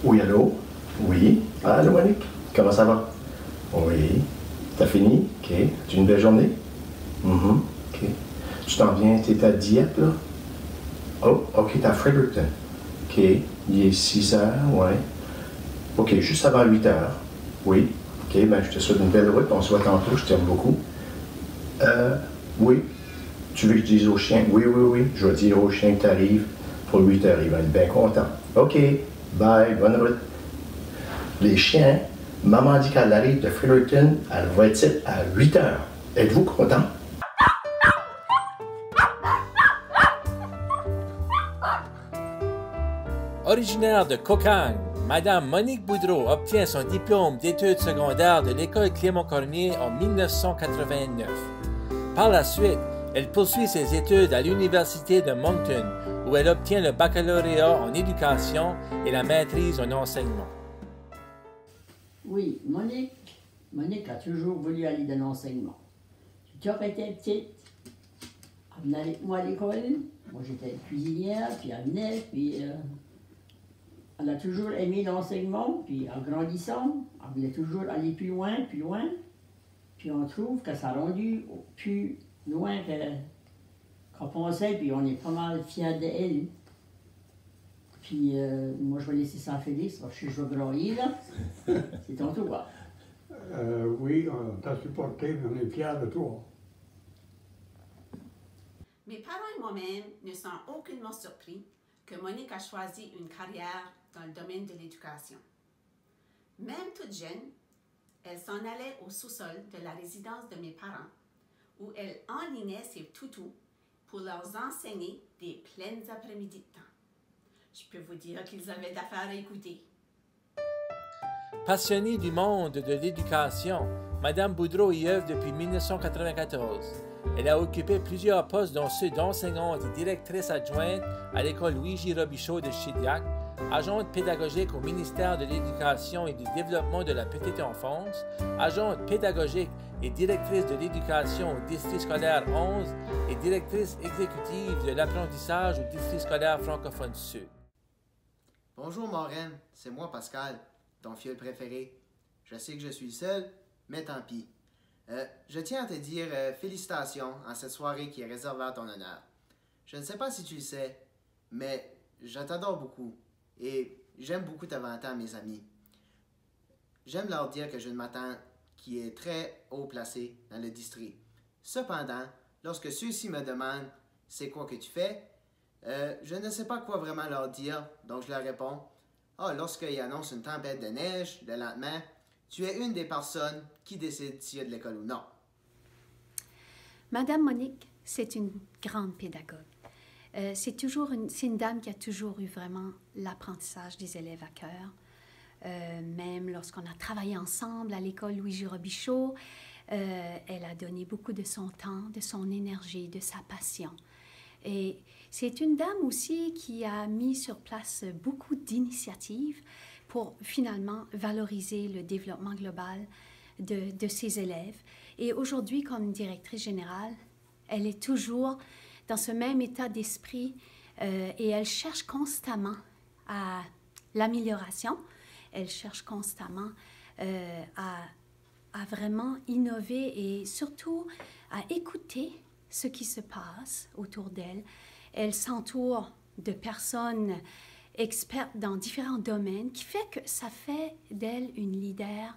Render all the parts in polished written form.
Oui, allô? Oui. Allô, Monique? Comment ça va? Oui. T'as fini? OK. As-tu une belle journée? OK. Tu t'en viens, t'es à Dieppe, là? Oh, OK, t'es à Fredericton. OK. Il est 6 heures, ouais. OK, juste avant 8 heures. Oui. OK, ben je te souhaite une belle route. On se voit tantôt, je t'aime beaucoup. Oui. Tu veux que je dise au chien? Oui, oui, oui. Je vais dire au chien que t'arrives pour 8 heures. Il va être bien content. OK. Bye. Bonne route. Les chiens, maman dit qu'elle arrive de Fredericton, elle va être ici à 8 heures. Êtes-vous content? Originaire de Cocagne, Madame Monique Boudreau obtient son diplôme d'études secondaires de l'École Clément-Cormier en 1989. Par la suite, elle poursuit ses études à l'Université de Moncton, où elle obtient le baccalauréat en éducation et la maîtrise en enseignement. Oui, Monique a toujours voulu aller dans l'enseignement. Quand elle était petite, elle venait avec moi à l'école. Moi, j'étais cuisinière, puis elle venait, puis elle a toujours aimé l'enseignement, puis en grandissant, elle voulait toujours aller plus loin, plus loin. Puis on trouve que ça a rendu plus loin qu'on pensait, puis on est pas mal fiers d'elle. Puis moi, je vais laisser ça à Félix, parce que je vais brailler, là. C'est ton tour. Oui, on t'a supporté, mais on est fiers de toi. Mes parents et moi-même ne sommes aucunement surpris que Monique a choisi une carrière dans le domaine de l'éducation. Même toute jeune, elle s'en allait au sous-sol de la résidence de mes parents, où elle enlignait ses toutous pour leur enseigner des pleines après-midi de temps. Je peux vous dire qu'ils avaient d'affaires à écouter. Passionnée du monde de l'éducation, Madame Boudreau y œuvre depuis 1994. Elle a occupé plusieurs postes, dont ceux d'enseignante et directrice adjointe à l'école Luigi Robichaud de Chidiac, agente pédagogique au ministère de l'Éducation et du Développement de la Petite Enfance, agente pédagogique et directrice de l'éducation au district scolaire 11 et directrice exécutive de l'apprentissage au district scolaire francophone sud. Bonjour Maureen, c'est moi Pascal, ton filleul préféré. Je sais que je suis le seul, mais tant pis. Je tiens à te dire félicitations en cette soirée qui est réservée à ton honneur. Je ne sais pas si tu le sais, mais je t'adore beaucoup et j'aime beaucoup te vanter à mes amis. J'aime leur dire que j'ai une tante qui est très haut placée dans le district. Cependant, lorsque ceux-ci me demandent « c'est quoi que tu fais ?» je ne sais pas quoi vraiment leur dire, donc je leur réponds « Ah, lorsqu'ils annoncent une tempête de neige, le lendemain, tu es une des personnes qui décide s'il y a de l'école ou non. » Madame Monique, c'est une grande pédagogue. C'est une dame qui a toujours eu vraiment l'apprentissage des élèves à cœur. Même lorsqu'on a travaillé ensemble à l'école Luigi Robichaud, elle a donné beaucoup de son temps, de son énergie, de sa passion. Et c'est une dame aussi qui a mis sur place beaucoup d'initiatives pour finalement valoriser le développement global de ses élèves. Et aujourd'hui, comme directrice générale, elle est toujours dans ce même état d'esprit et elle cherche constamment à l'amélioration. Elle cherche constamment à vraiment innover et surtout à écouter ce qui se passe autour d'elle. Elle s'entoure de personnes expertes dans différents domaines, qui fait que ça fait d'elle une leader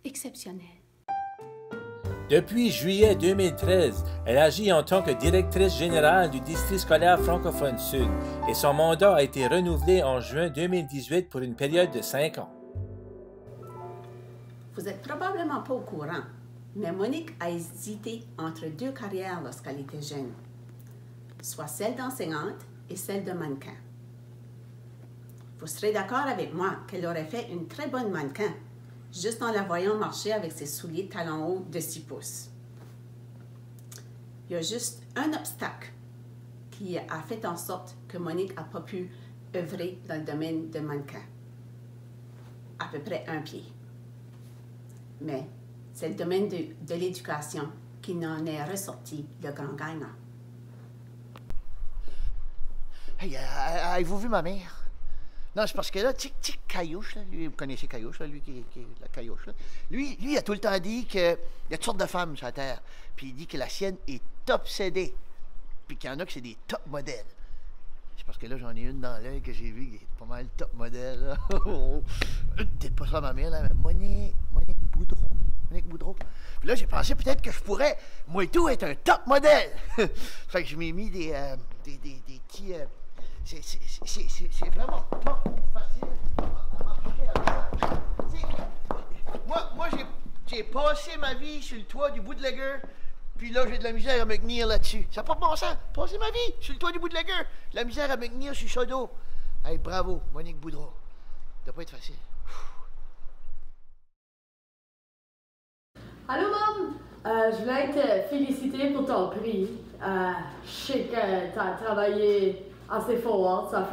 exceptionnelle. Depuis juillet 2013, elle agit en tant que directrice générale du district scolaire francophone sud et son mandat a été renouvelé en juin 2018 pour une période de 5 ans. Vous n'êtes probablement pas au courant, mais Monique a hésité entre deux carrières lorsqu'elle était jeune, soit celle d'enseignante et celle de mannequin. Vous serez d'accord avec moi qu'elle aurait fait une très bonne mannequin, juste en la voyant marcher avec ses souliers talons hauts de 6 pouces. Il y a juste un obstacle qui a fait en sorte que Monique n'a pas pu œuvrer dans le domaine de mannequin. À peu près 1 pied. Mais c'est le domaine de l'éducation qui n'en est ressorti le grand gagnant. Hey, avez-vous vu ma mère? Non, c'est parce que là, tu sais, Caillouche, là, lui, vous connaissez Caillouche, là, lui qui est la Caillouche, là. Lui, il a tout le temps dit qu'il y a toutes sortes de femmes sur la Terre. Puis il dit que la sienne est obsédée. Puis qu'il y en a que c'est des top modèles. C'est parce que là, j'en ai une dans l'œil que j'ai vue qui est pas mal top modèle, là. Peut-être pas ça ma mère, là, mais Monique Boudreau. Monique Boudreau. Puis là, j'ai pensé peut-être que je pourrais, moi et tout, être un top modèle. Fait que je m'ai mis des petits... c'est vraiment pas facile à marcher avec ça. Moi j'ai passé ma vie sur le toit du Bootlegger, puis là, j'ai de la misère à me tenir là-dessus. Ça n'a pas de bon sens. Passer ma vie sur le toit du Bootlegger, la misère à me tenir sur ce dos. Hey, bravo, Monique Boudreau. Ça doit pas être facile. Allô, Mom! Je voulais te féliciter pour ton prix. Je sais que tu as travaillé assez fort. Ça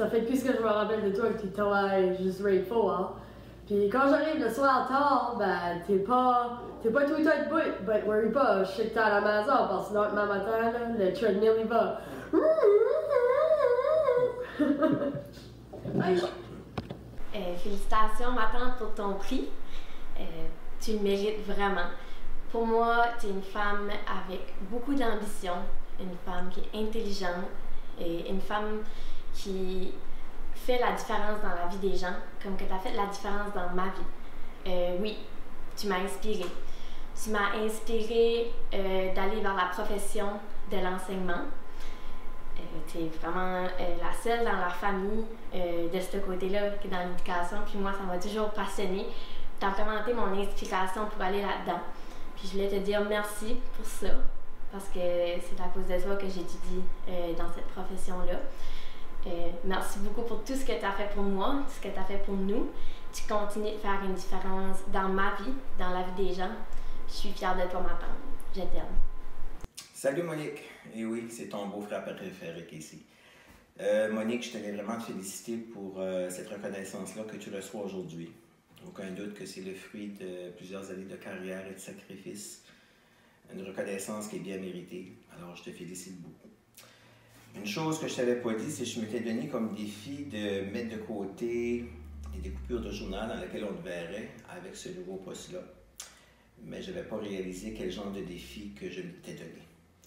fait plus que je me rappelle de toi que tu travailles juste très fort. Puis quand j'arrive le soir tard, ben, t'es pas tout debout. Ben, worry pas, je sais que t'es à la maison, parce que sinon, demain matin, là, le treadmill, il va. Félicitations, ma tante, pour ton prix. Tu le mérites vraiment. Pour moi, tu es une femme avec beaucoup d'ambition, une femme qui est intelligente et une femme qui fait la différence dans la vie des gens, comme que tu as fait la différence dans ma vie. Oui, tu m'as inspirée. Tu m'as inspirée d'aller vers la profession de l'enseignement. Tu es vraiment la seule dans la famille de ce côté-là qui est dans l'éducation. Puis moi, ça m'a toujours passionnée. Tu as vraiment été mon inspiration pour aller là-dedans. Puis je voulais te dire merci pour ça, parce que c'est à cause de toi que j'étudie dans cette profession-là. Merci beaucoup pour tout ce que tu as fait pour moi, tout ce que tu as fait pour nous. Tu continues de faire une différence dans ma vie, dans la vie des gens. Je suis fière de toi, ma tante. Je t'aime. Salut Monique. Et oui, c'est ton beau-frère préféré ici. Monique, je tenais vraiment à te féliciter pour cette reconnaissance-là que tu reçois aujourd'hui. Aucun doute que c'est le fruit de plusieurs années de carrière et de sacrifice. Une reconnaissance qui est bien méritée. Alors, je te félicite beaucoup. Une chose que je ne t'avais pas dit, c'est que je m'étais donné comme défi de mettre de côté des coupures de journal dans lesquelles on te verrait avec ce nouveau poste-là. Mais je n'avais pas réalisé quel genre de défi que je m'étais donné.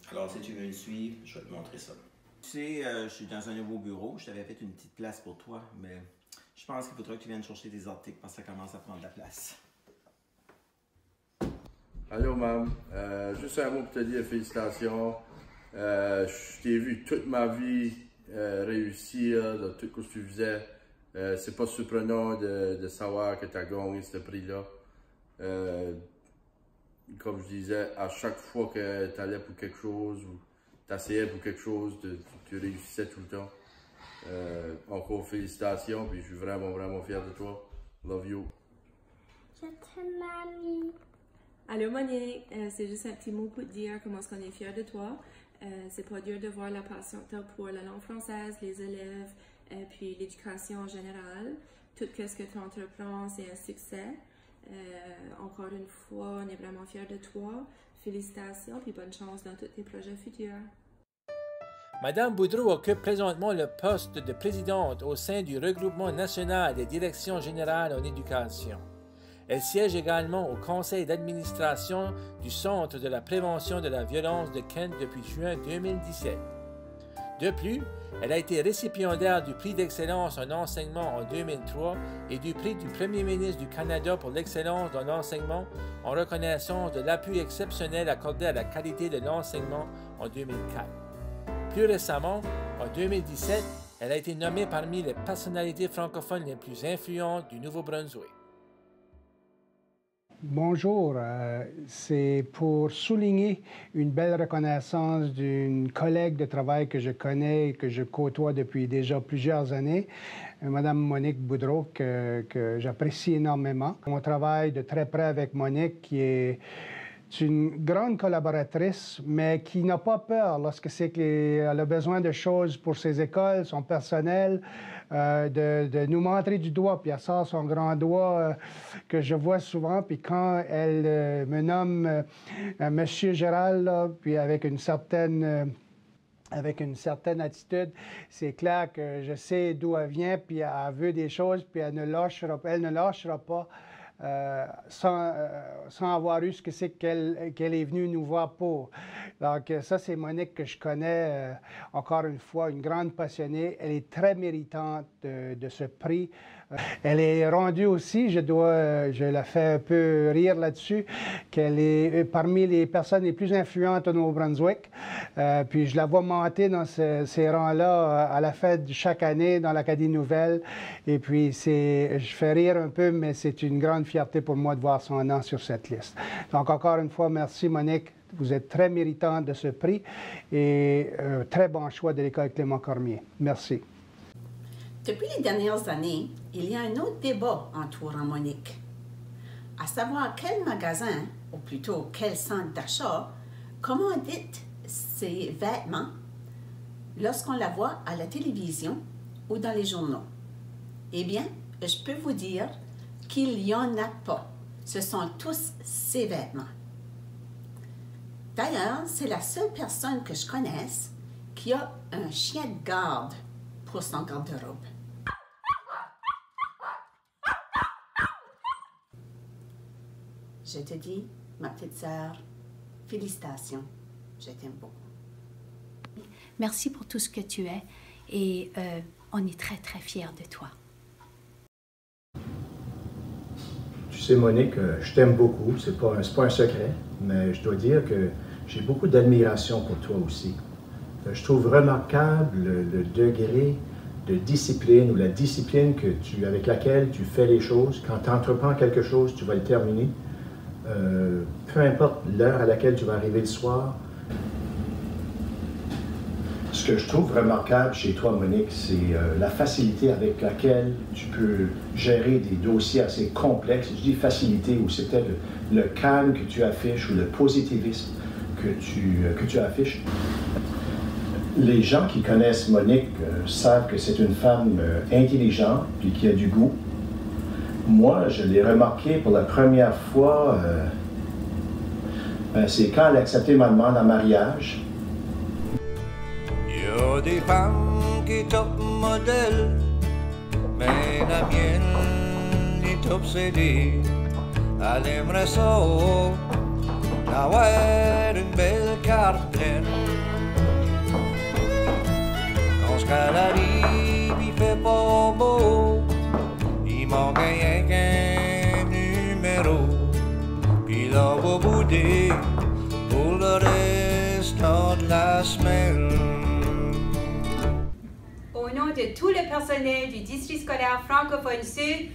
Alors, si tu veux me suivre, je vais te montrer ça. Tu sais, je suis dans un nouveau bureau. Je t'avais fait une petite place pour toi, mais je pense qu'il faudra que tu viennes chercher des articles parce que ça commence à prendre de la place. Allô, Mam. Juste un mot pour te dire félicitations. Je t'ai vu toute ma vie réussir dans tout ce que tu faisais. C'est pas surprenant de savoir que tu as gagné ce prix-là. Comme je disais, à chaque fois que tu allais pour quelque chose ou tu essayais pour quelque chose, tu réussissais tout le temps. Encore félicitations, puis je suis vraiment, vraiment fier de toi. Love you. Je t'aime, mamie. Allô Monique, c'est juste un petit mot pour te dire comment est-ce qu'on est fiers de toi. C'est pas dur de voir la passion que tu as pour la langue française, les élèves, puis l'éducation en général. Tout ce que tu entreprends, c'est un succès. Encore une fois, on est vraiment fiers de toi. Félicitations, puis bonne chance dans tous tes projets futurs. Madame Boudreau occupe présentement le poste de présidente au sein du Regroupement national des directions générales en éducation. Elle siège également au conseil d'administration du Centre de la prévention de la violence de Kent depuis juin 2017. De plus, elle a été récipiendaire du prix d'excellence en enseignement en 2003 et du prix du Premier ministre du Canada pour l'excellence dans l'enseignement en reconnaissance de l'appui exceptionnel accordé à la qualité de l'enseignement en 2004. Plus récemment, en 2017, elle a été nommée parmi les personnalités francophones les plus influentes du Nouveau-Brunswick. Bonjour, c'est pour souligner une belle reconnaissance d'une collègue de travail que je connais et que je côtoie depuis déjà plusieurs années, Madame Monique Boudreau, que j'apprécie énormément. On travaille de très près avec Monique, qui est une grande collaboratrice, mais qui n'a pas peur lorsque c'est qu'elle a besoin de choses pour ses écoles, son personnel, de nous montrer du doigt, puis elle sort son grand doigt que je vois souvent, puis quand elle me nomme Monsieur Gérald, là, puis avec une certaine avec une certaine attitude. C'est clair que je sais d'où elle vient, puis elle veut des choses, puis elle ne lâchera pas sans avoir eu ce que c'est qu'elle est venue nous voir pour. Donc ça, c'est Monique que je connais, encore une fois, une grande passionnée. Elle est très méritante de ce prix. Elle est rendue aussi, je la fais un peu rire là-dessus, qu'elle est parmi les personnes les plus influentes au Nouveau-Brunswick. Puis je la vois monter dans ces rangs-là à la fête de chaque année dans l'Acadie Nouvelle. Et puis je fais rire un peu, mais c'est une grande fierté pour moi de voir son nom sur cette liste. Donc encore une fois, merci Monique. Vous êtes très méritante de ce prix et très bon choix de l'École Clément Cormier. Merci. Depuis les dernières années, il y a un autre débat entourant Monique, à savoir quel magasin, ou plutôt quel centre d'achat, commandite ses vêtements lorsqu'on la voit à la télévision ou dans les journaux. Eh bien, je peux vous dire qu'il n'y en a pas. Ce sont tous ses vêtements. D'ailleurs, c'est la seule personne que je connaisse qui a un chien de garde pour son garde-robe. Je te dis, ma petite sœur, félicitations. Je t'aime beaucoup. Merci pour tout ce que tu es et on est très, très fiers de toi. Tu sais, Monique, je t'aime beaucoup. C'est pas un secret, mais je dois dire que j'ai beaucoup d'admiration pour toi aussi. Je trouve remarquable le degré de discipline ou la discipline avec laquelle tu fais les choses. Quand tu entreprends quelque chose, tu vas le terminer. Peu importe l'heure à laquelle tu vas arriver le soir. Ce que je trouve remarquable chez toi, Monique, c'est la facilité avec laquelle tu peux gérer des dossiers assez complexes. Je dis facilité, ou c'est peut-être le calme que tu affiches ou le positivisme que tu affiches. Les gens qui connaissent Monique savent que c'est une femme intelligente et qui a du goût. Moi, je l'ai remarqué pour la première fois, c'est quand elle a accepté ma demande en mariage. Il y a des femmes qui top modèle, mais la mienne est obsédée. Elle aimerait ça, avoir une belle carte pleine. Quand ce qu'elle arrive, il fait pas beau. Il manque rien qu'un numéro, puis là va bouder pour le restant de la semaine. Au nom de tout le personnel du district scolaire francophone sud,